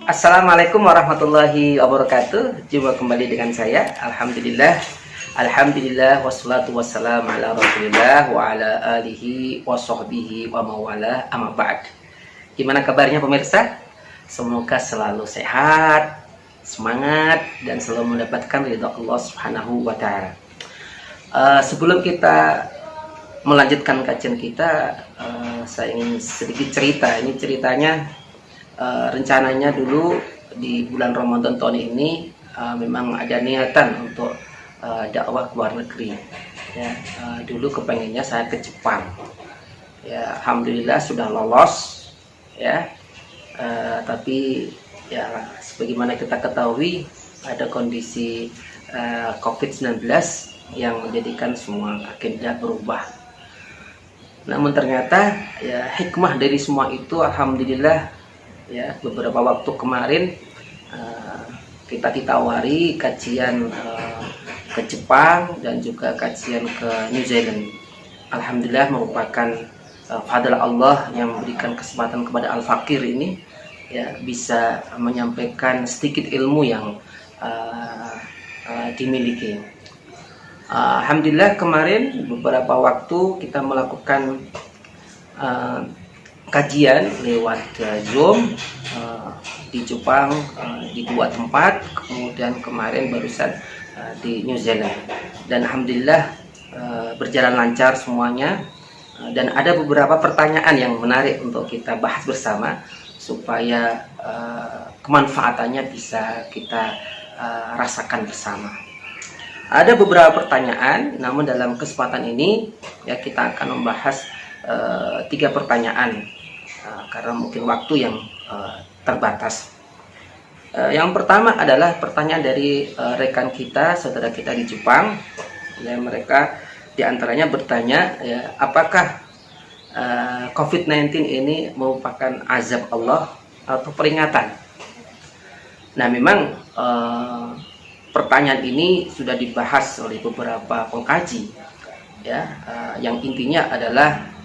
Assalamualaikum warahmatullahi wabarakatuh. Jumpa kembali dengan saya. Alhamdulillah wassalatu wassalamu ala Rasulillah wa ala alihi wa sahbihi wa mawala amma ba'd. Gimana kabarnya pemirsa? Semoga selalu sehat, semangat dan selalu mendapatkan ridha Allah Subhanahu wa taala. Sebelum kita melanjutkan kajian kita, saya ingin sedikit cerita. Ini ceritanya rencananya dulu di bulan Ramadan tahun ini memang ada niatan untuk dakwah ke luar negeri. Ya, dulu kepengennya saya ke Jepang. Ya, alhamdulillah sudah lolos. Ya, tapi ya sebagaimana kita ketahui ada kondisi COVID-19 yang menjadikan semua agenda berubah. Namun ternyata ya hikmah dari semua itu alhamdulillah. Ya, beberapa waktu kemarin kita ditawari kajian ke Jepang dan juga kajian ke New Zealand. Alhamdulillah merupakan fadl Allah yang memberikan kesempatan kepada Al-Fakir ini ya bisa menyampaikan sedikit ilmu yang dimiliki. Alhamdulillah kemarin beberapa waktu kita melakukan kajian lewat Zoom di Jepang di dua tempat, kemudian kemarin barusan di New Zealand, dan alhamdulillah berjalan lancar semuanya, dan ada beberapa pertanyaan yang menarik untuk kita bahas bersama supaya kemanfaatannya bisa kita rasakan bersama. Ada beberapa pertanyaan, namun dalam kesempatan ini ya kita akan membahas 3 pertanyaan karena mungkin waktu yang terbatas. Yang pertama adalah pertanyaan dari rekan kita, saudara kita di Jepang. Ya, mereka diantaranya bertanya, ya, apakah COVID-19 ini merupakan azab Allah atau peringatan? Nah, memang pertanyaan ini sudah dibahas oleh beberapa pengkaji. Ya, yang intinya adalah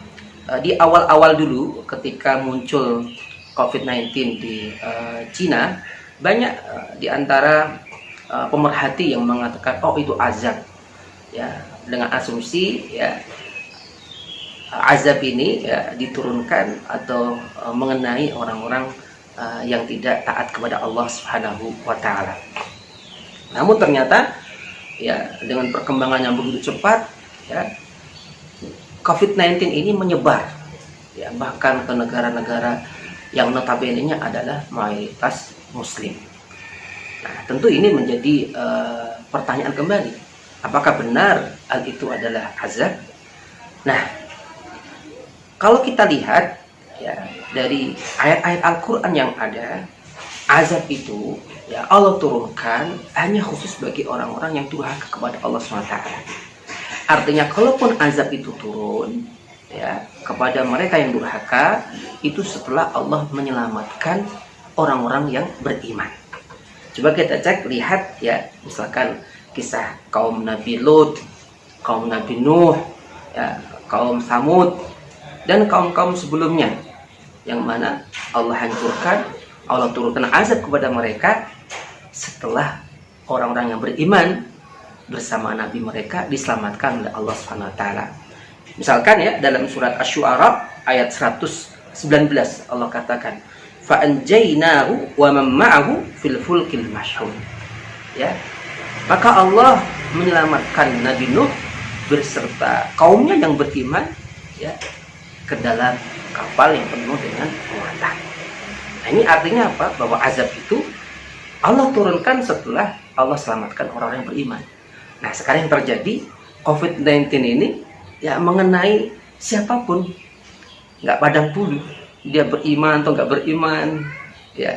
di awal-awal dulu ketika muncul COVID-19 di Cina, banyak di antara pemerhati yang mengatakan oh itu azab, ya, dengan asumsi ya azab ini ya diturunkan atau mengenai orang-orang yang tidak taat kepada Allah Subhanahu wa taala. Namun ternyata ya dengan perkembangan yang begitu cepat ya COVID-19 ini menyebar ya bahkan ke negara-negara yang notabene-nya adalah mayoritas muslim. Nah, tentu ini menjadi pertanyaan kembali. Apakah benar hal itu adalah azab? Nah, kalau kita lihat ya dari ayat-ayat Al-Qur'an yang ada, azab itu ya Allah turunkan hanya khusus bagi orang-orang yang durhaka kepada Allah SWT. Artinya kalaupun azab itu turun ya kepada mereka yang durhaka, itu setelah Allah menyelamatkan orang-orang yang beriman. Coba kita cek, lihat ya, misalkan kisah kaum Nabi Lut, kaum Nabi Nuh, ya, kaum Samud dan kaum-kaum sebelumnya yang mana Allah hancurkan, Allah turunkan azab kepada mereka setelah orang-orang yang beriman bersama nabi mereka diselamatkan oleh Allah Subhanahu wa taala. Misalkan ya dalam surat Asy-Syu'ara ayat 119 Allah katakan fa anjaynahu wa man ma'ahu fil fulkil mashhun. Ya. Maka Allah menyelamatkan Nabi Nuh beserta kaumnya yang beriman ya ke dalam kapal yang penuh dengan muatan. Nah, ini artinya apa? Bahwa azab itu Allah turunkan setelah Allah selamatkan orang yang beriman. Nah, sekarang yang terjadi COVID-19 ini ya mengenai siapapun, nggak pandang bulu dia beriman atau nggak beriman, ya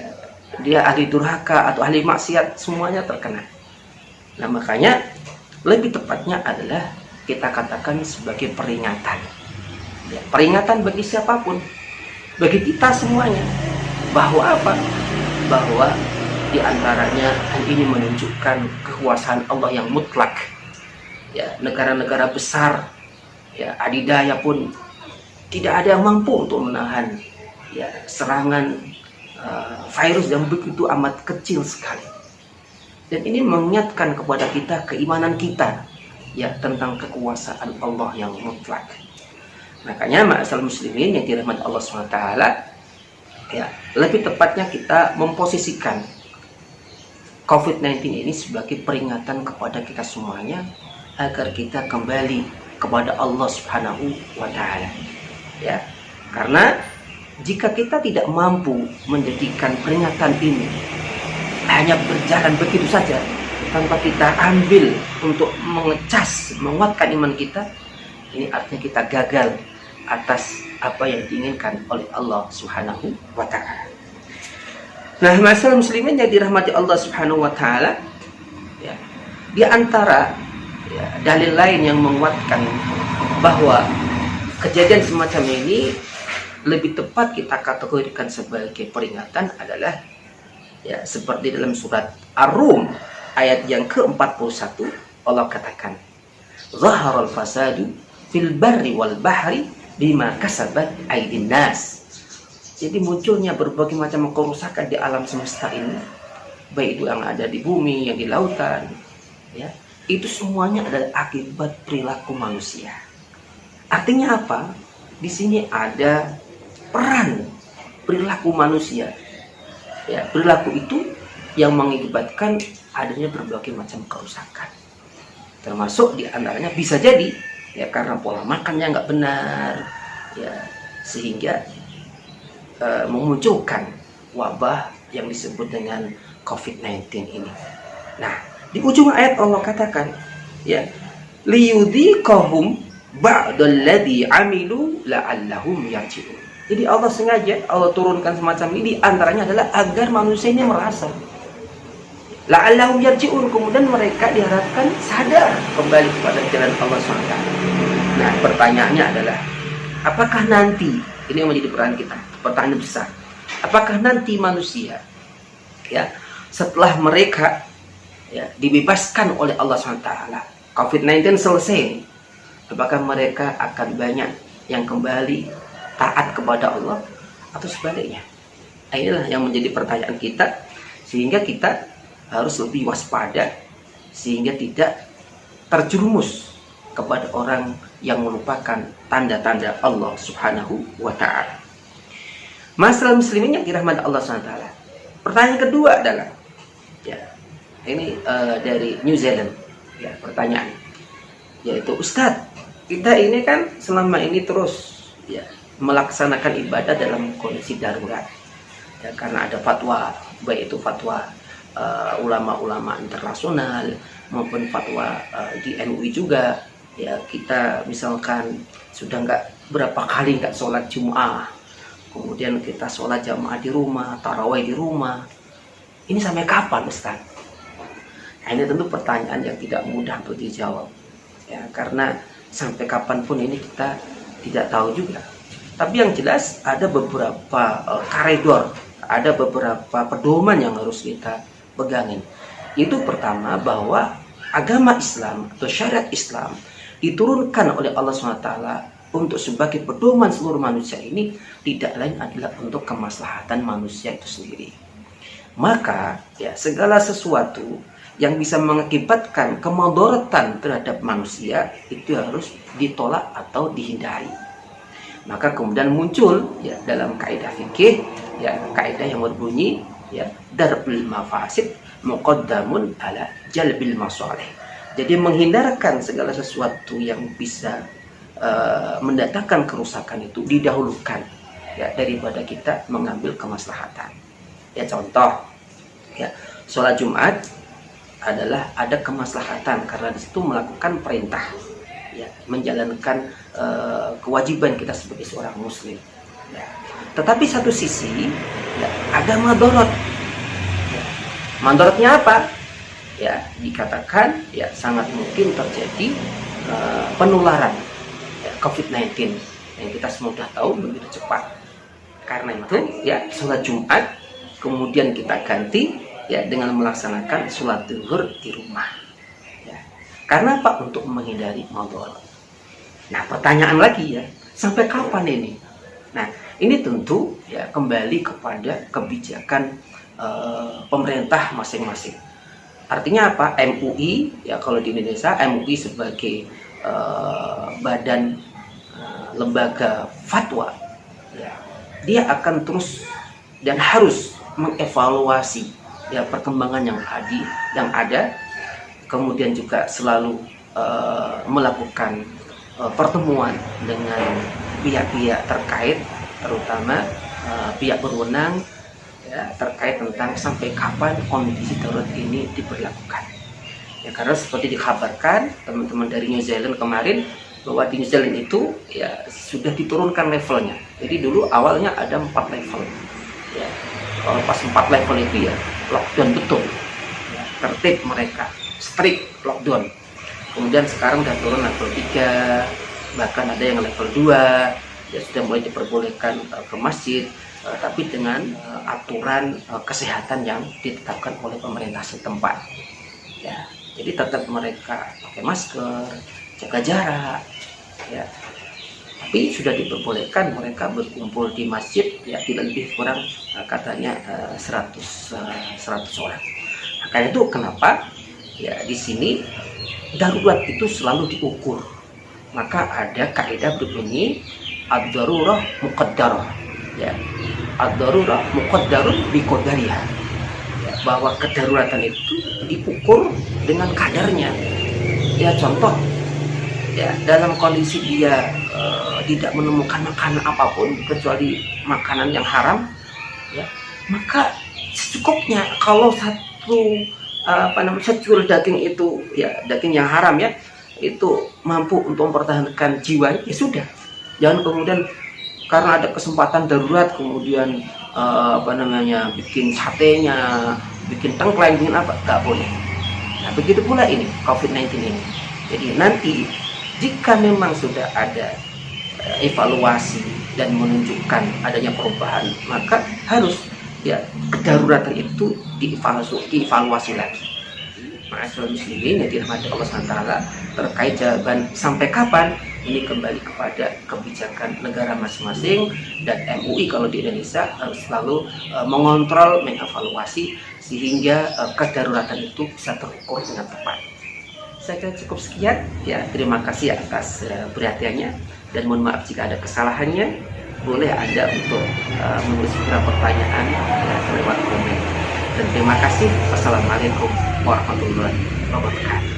dia ahli durhaka atau ahli maksiat, semuanya terkena. Nah, makanya lebih tepatnya adalah kita katakan sebagai peringatan, ya, peringatan bagi siapapun, bagi kita semuanya, bahwa apa? Bahwa di antaranya hal ini menunjukkan kekuasaan Allah yang mutlak. Ya, negara-negara besar, ya adidaya pun tidak ada yang mampu untuk menahan ya serangan virus yang begitu amat kecil sekali. Dan ini mengingatkan kepada kita keimanan kita ya tentang kekuasaan Allah yang mutlak. Makanya ma'asal muslimin yang dirahmati Allah SWT, ya, lebih tepatnya kita memposisikan COVID-19 ini sebagai peringatan kepada kita semuanya agar kita kembali kepada Allah Subhanahu wa Ta'ala. Ya, karena jika kita tidak mampu menjadikan peringatan ini hanya berjalan begitu saja tanpa kita ambil untuk mengecas, menguatkan iman kita, ini artinya kita gagal atas apa yang diinginkan oleh Allah Subhanahu wa Ta'ala. Nah, masalah muslimin yang dirahmati Allah Subhanahu wa Ta'ala, ya, di antara ya, dalil lain yang menguatkan bahwa kejadian semacam ini lebih tepat kita kategorikan sebagai peringatan adalah ya seperti dalam surat Ar-Rum ayat yang ke-41, Allah katakan, "Zaharal fasadu fil barri wal bahri bima kasabat aydin nas." Jadi munculnya berbagai macam kerusakan di alam semesta ini, baik itu yang ada di bumi, yang di lautan, ya, itu semuanya adalah akibat perilaku manusia. Artinya apa? Di sini ada peran perilaku manusia. Ya, perilaku itu yang mengakibatkan adanya berbagai macam kerusakan. Termasuk di antaranya bisa jadi ya karena pola makannya nggak benar, ya, sehingga memunculkan wabah yang disebut dengan COVID-19 ini. Nah, di ujung ayat Allah katakan, ya, liyudhiqahum ba'dalladzi amilu la'allahum yarji'un. Jadi Allah sengaja Allah turunkan semacam ini, di antaranya adalah agar manusia ini merasa la'allahum yarji'un, kemudian mereka diharapkan sadar kembali kepada jalan Allah SWT. Nah, pertanyaannya adalah, apakah nanti, ini yang menjadi pertanyaan besar, apakah nanti manusia ya setelah mereka ya dibebaskan oleh Allah SWT, COVID-19 selesai, apakah mereka akan banyak yang kembali taat kepada Allah atau sebaliknya? Inilah yang menjadi pertanyaan kita, sehingga kita harus lebih waspada sehingga tidak terjerumus kepada orang yang melupakan tanda-tanda Allah Subhanahu wa Ta'ala. Masalah muslimin yang dirahmati Allah SWT. Pertanyaan kedua adalah, ya, ini dari New Zealand, ya, pertanyaan, yaitu, Ustadz, kita ini kan selama ini terus ya melaksanakan ibadah dalam kondisi darurat, ya, karena ada fatwa, baik itu fatwa ulama-ulama internasional maupun fatwa di MUI juga, ya, kita misalkan sudah berapa kali nggak sholat Jum'ah, kemudian kita sholat jamaah di rumah, tarawih di rumah. Ini sampai kapan, Ustaz? Nah, ini tentu pertanyaan yang tidak mudah untuk dijawab, ya, karena sampai kapanpun ini kita tidak tahu juga. Tapi yang jelas ada beberapa koridor, ada beberapa pedoman yang harus kita pegangin. Itu pertama, bahwa agama Islam atau syariat Islam diturunkan oleh Allah SWT untuk sebagai pedoman seluruh manusia ini, tidak lain adalah untuk kemaslahatan manusia itu sendiri. Maka ya segala sesuatu yang bisa mengakibatkan kemudaratan terhadap manusia itu harus ditolak atau dihindari. Maka kemudian muncul ya dalam kaidah fikih ya kaidah yang berbunyi ya darbul mafasid muqaddamun ala jalbil masalih. Jadi menghindarkan segala sesuatu yang bisa mendatangkan kerusakan itu didahulukan ya daripada kita mengambil kemaslahatan. Ya, contoh ya, sholat Jumat adalah ada kemaslahatan karena di situ melakukan perintah ya, menjalankan kewajiban kita sebagai seorang muslim ya. Tetapi satu sisi ya, ada madorot ya. Madorotnya apa? Ya, dikatakan ya sangat mungkin terjadi penularan ya, COVID-19 yang kita semua sudah tahu begitu cepat. Karena itu ya sholat Jumat kemudian kita ganti ya dengan melaksanakan sholat zuhur di rumah ya. Karena apa? Untuk menghindari madorot. Nah, pertanyaan lagi ya, sampai kapan ini Nah, ini tentu ya kembali kepada kebijakan pemerintah masing-masing. Artinya apa? MUI ya, kalau di Indonesia MUI sebagai badan lembaga fatwa ya, dia akan terus dan harus mengevaluasi ya perkembangan yang ada, kemudian juga selalu melakukan pertemuan dengan pihak-pihak terkait, terutama pihak berwenang ya, terkait tentang sampai kapan kondisi darurat ini diberlakukan. Ya, karena seperti dikabarkan teman-teman dari New Zealand kemarin, bahwa di New Zealand itu ya sudah diturunkan levelnya. Jadi dulu awalnya ada 4 level. Ya, kalau pas 4 level itu ya lockdown betul. Ya, tertib mereka, strict lockdown. Kemudian sekarang udah turun level 3, bahkan ada yang level 2, ya sudah mulai diperbolehkan ke masjid, tapi dengan aturan kesehatan yang ditetapkan oleh pemerintah setempat. Ya, jadi tetap mereka pakai masker, jaga jarak, ya. Tapi sudah diperbolehkan mereka berkumpul di masjid ya tidak lebih kurang katanya 100 orang. Nah, karena itu kenapa ya di sini darurat itu selalu diukur. Maka ada kaidah berbunyi ad-darurah muqaddarah. Ya. Ad-darurah muqaddarun biqadariha. Ya, bahwa kedaruratan itu diukur dengan kadarnya. Ya, contoh ya, dalam kondisi dia tidak menemukan makanan apapun kecuali makanan yang haram ya, maka secukupnya. Kalau secul daging itu ya, daging yang haram ya, itu mampu untuk mempertahankan jiwa, ya sudah. Jangan kemudian karena ada kesempatan darurat kemudian bikin satenya, bikin tengkleng, bikin apa, nggak boleh. Nah, begitu pula ini COVID-19 ini. Jadi nanti jika memang sudah ada evaluasi dan menunjukkan adanya perubahan, maka harus ya kedaruratan itu dievaluasi lagi. Ma'asyiral muslimin yang dirahmati Allah SWT, terkait jawaban sampai kapan ini kembali kepada kebijakan negara masing-masing, dan MUI kalau di Indonesia harus selalu mengontrol, mengevaluasi sehingga kedaruratan itu bisa terukur dengan tepat. Saya kira cukup sekian ya, terima kasih atas perhatiannya dan mohon maaf jika ada kesalahannya. Boleh Anda untuk menulis beberapa pertanyaan ya, lewat komen. Dan terima kasih. Wassalamualaikum warahmatullahi wabarakatuh.